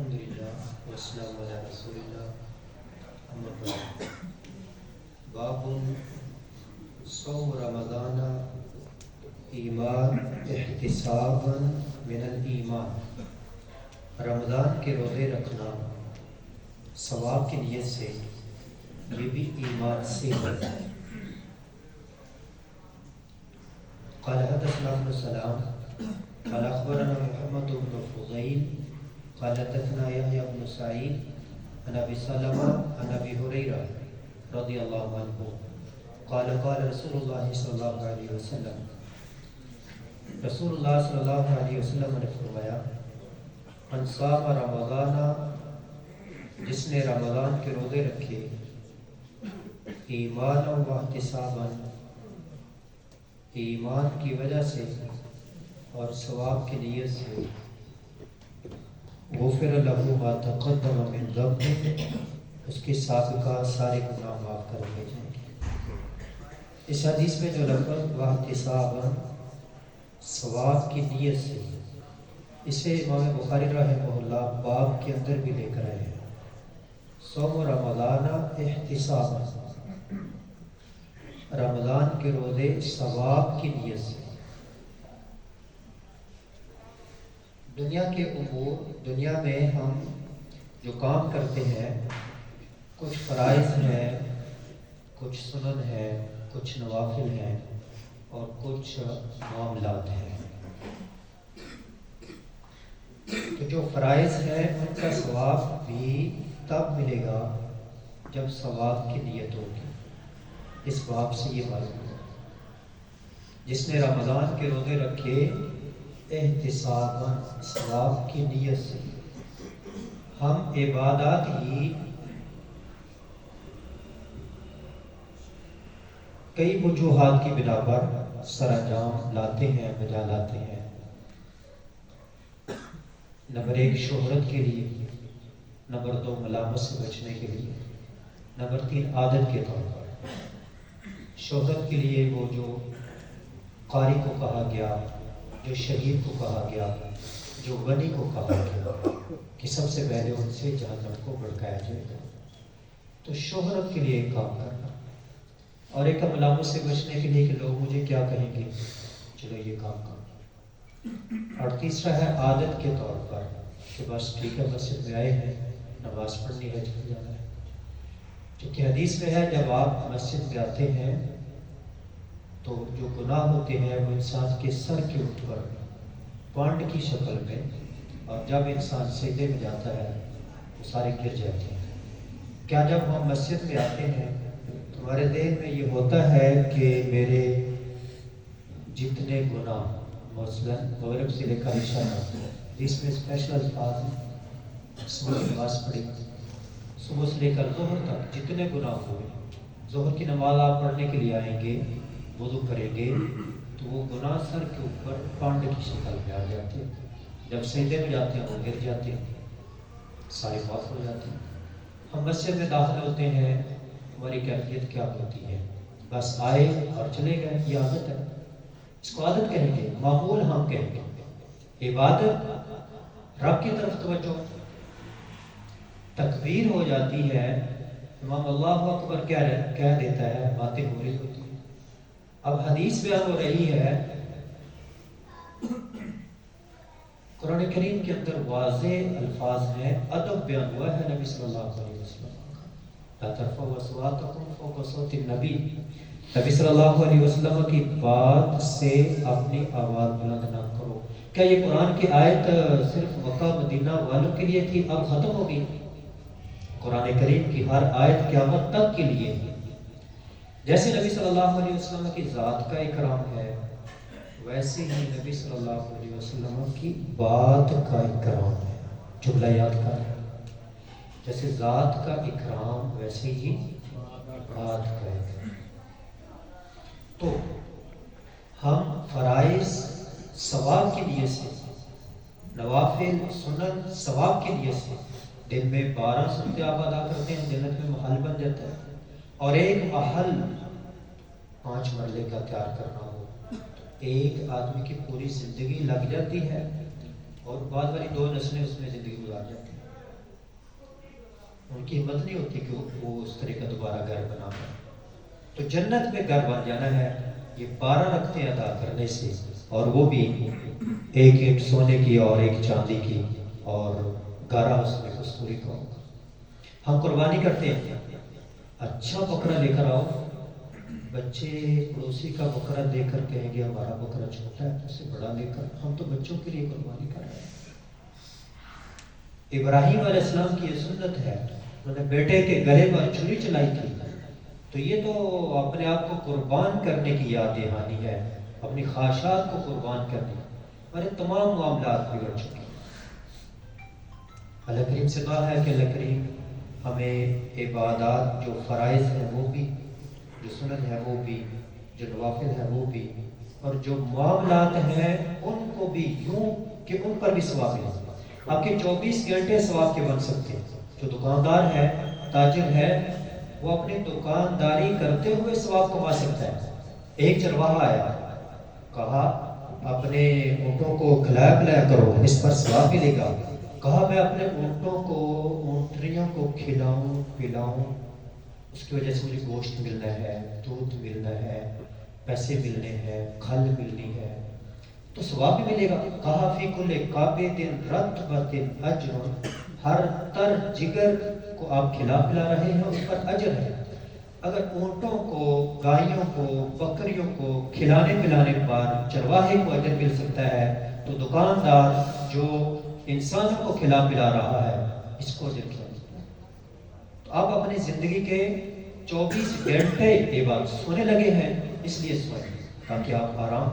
الحمدللہ والسلام علی رسول اللہ اما بعد باب صوم رمضان ایمان احتسابا من الایمان، رمضان کے روزے رکھنا ثواب کی نیت سے، یہ بھی ایمان سے ہے۔ قال حدثنا ابن سلام قال اخبرنا محمد بن فضيل قال حدثنا يحيى بن سعيد عن ابي سلمة عن ابي هريرة رضي الله عنه قال قال رسول الله صلى الله عليه وسلم، رسول اللہ صلی اللہ علیہ وسلم نے فرمایا، من صام رمضان، جس نے رمضان کے روزے رکھے، ایمانا و احتسابا، ایمان کی وجہ سے اور ثواب کی نیت سے، غفر لہ ما تقدم من ذنبہ، اس کے سابقہ سارے گناہ معاف کر دیے جائیں گے۔ اس حدیث میں جو لفظ و احتسابا، ثواب کی نیت سے، اسے امام بخاری رحمہ اللہ باب کے اندر بھی لے کر آئے ہیں۔ صوم رمضان احتسابا، رمضان کے روزے ثواب کی نیت سے۔ دنیا کے امور، دنیا میں ہم جو کام کرتے ہیں، کچھ فرائض ہیں، کچھ سنن ہیں، کچھ نوافل ہیں اور کچھ معاملات ہیں۔ تو جو فرائض ہیں ان کا ثواب بھی تب ملے گا جب ثواب کی نیت ہوگی۔ اس باب سے یہ معلوم ہے، جس نے رمضان کے روزے رکھے احتساباً، ثواب کی نیت سے۔ ہم عبادات ہی کئی وجوہات کی بنا پر سر انجام لاتے ہیں، بجا لاتے ہیں۔ نمبر 1 شہرت کے لیے، نمبر 2 ملامت سے بچنے کے لیے، نمبر 3 عادت کے طور پر۔ شہرت کے لیے وہ جو قاری کو کہا گیا، جو شہید کو کہا گیا، جو غنی کو کہا گیا کہ سب سے پہلے ان سے جہنم کو بھڑکایا جائے گا، تو شہرت کے لیے ایک کام کرنا، اور ایک ملامت سے بچنے کے لیے کہ لوگ مجھے کیا کہیں گے، چلو یہ کام کرنا۔ اور تیسرا ہے عادت کے طور پر کہ بس ٹھیک ہے، مسجد میں آئے ہیں، نماز پڑھنی ہے، چل جانا ہے۔ کیونکہ حدیث میں ہے جب آپ مسجد میں آتے ہیں تو جو گناہ ہوتے ہیں وہ انسان کے سر کے اوپر پانڈ کی شکل میں، اور جب انسان سجدے میں جاتا ہے وہ سارے گر جاتے ہیں۔ کیا جب ہم مسجد میں آتے ہیں تمہارے ذہن میں یہ ہوتا ہے کہ میرے جتنے گناہ، مثلاً مغرب سے لے کر عشاء تک، جس میں اسپیشل الفاظ ہیں، صبح کی نماز پڑھی، صبح سے لے کر ظہر تک جتنے گناہ ہوئے، ظہر کی نماز آپ پڑھنے کے لیے آئیں گے، وضو کریں گے تو وہ گناہ سر کے اوپر پانڈ کی شکل میں آ جاتے ہیں۔ جب سجدے میں جاتے ہیں وہ گر جاتے ہیں، سارے معاف ہو جاتے ہیں۔ ہم مسجد میں داخل ہوتے ہیں، ہماری کیفیت کیا ہوتی ہے؟ بس آئے اور چلے گئے، یہ عادت ہے، اس کو عادت کہیں گے، معمول ہم کہیں گے۔ عبادت رب کی طرف توجہ، تکبیر ہو جاتی ہے، امام اللہ اکبر کہہ دیتا ہے، باتیں ہو رہی ہوتی ہیں۔ اب حدیث بیان ہو رہی ہے، قرآن کریم کے اندر واضح الفاظ ہیں، ادب بیان ہوا ہے نبی صلی اللہ علیہ وسلم کا، لا ترفعوا اصواتکم فوق صوت النبی، نبی صلی اللہ علیہ وسلم کی بات سے اپنی آواز بلند نہ کرو۔ کیا یہ قرآن کی آیت صرف مکہ مدینہ والوں کے لیے تھی، اب ختم ہو گئی؟ قرآن کریم کی ہر آیت قیامت تک کے لیے ہے۔ جیسے نبی صلی اللہ علیہ وسلم کی ذات کا اکرام ہے، ویسے ہی نبی صلی اللہ علیہ وسلم کی بات کا اکرام ہے۔ جملہ یاد کر، جیسے ذات کا اکرام ویسے ہی بات کا اکرام۔ تو ہم فرائض ثواب کی نیت سے، نوافل سنن ثواب کی نیت سے، دن میں 12 سنتے آپ ادا کرتے ہیں، جنت میں محل بن جاتا ہے۔ اور ایک محل 5 مرلے کا تیار کرنا ہو تو ایک آدمی کی پوری زندگی لگ جاتی ہے، اور بعد والی 2 نسلیں اس میں زندگی گزار جاتی ہیں۔ ان کی ہمت نہیں ہوتی کہ وہ اس طرح کا دوبارہ گھر بنا پائے۔ تو جنت میں گھر بن جانا ہے یہ 12 رکعتیں ادا کرنے سے، اور وہ بھی ایک ایک سونے کی اور ایک چاندی کی، اور 11 اس میں کستوری کا ہوگا۔ ہم قربانی کرتے ہیں، اچھا بکرا لے کر آؤ، بچے پڑوسی کا بکرا دے کر کہیں گے ہمارا بکرا چھوٹا ہے، اس سے بڑا لے کر، ہم تو بچوں کے لیے قربانی کر رہے ہیں۔ ابراہیم علیہ السلام کی یہ سنت ہے، انہوں نے بیٹے کے گلے پر چھری چلائی تھی، تو یہ تو اپنے آپ کو قربان کرنے کی یاد دہانی ہے، اپنی خواہشات کو قربان کرنے، ہمارے تمام معاملات بگڑ چکے ہیں۔ اللہ کریم سے دعا ہے کہ اللہ کریم ہمیں عبادات جو فرائض ہیں وہ بھی، جو سنت ہے وہ بھی، جو نوافل ہے وہ بھی، اور جو معاملات ہیں ان کو بھی یوں کہ ان پر بھی ثواب ملے۔ آپ کے 24 گھنٹے ثواب کے بن سکتے ہیں۔ جو دکاندار ہے، تاجر ہے، وہ اپنی دکانداری کرتے ہوئے ثواب کما سکتا ہے۔ ایک چرواہا آیا، کہا اپنے اونٹوں کو کھلایا پلایا کرو، اس پر ثواب ملے گا۔ کہا میں اپنے اونٹوں کو، اونٹنیوں کو کھلاؤں پلاؤں، اس کی وجہ سے مجھے گوشت ملنا ہے، دودھ ملنا ہے، پیسے ملنے ہیں، کھل ملنی ہے، تو ثواب بھی ملے گا۔ کہا فی کل کابد رطبۃ اجر، ہر تر جگر کو آپ کھلا پلا رہے ہیں، اس پر اجر ہے۔ اگر اونٹوں کو، گائیوں کو، بکریوں کو کھلانے پلانے پر چرواہے کو اجر مل سکتا ہے، تو دکاندار جو انسانوں کو کھلا پلا رہا ہے اس کو اجر کیا ملتا ہے۔ تو آپ اپنی زندگی کے 24 گھنٹے کے بعد سونے لگے ہیں، اس لیے سوئیں تاکہ آپ آرام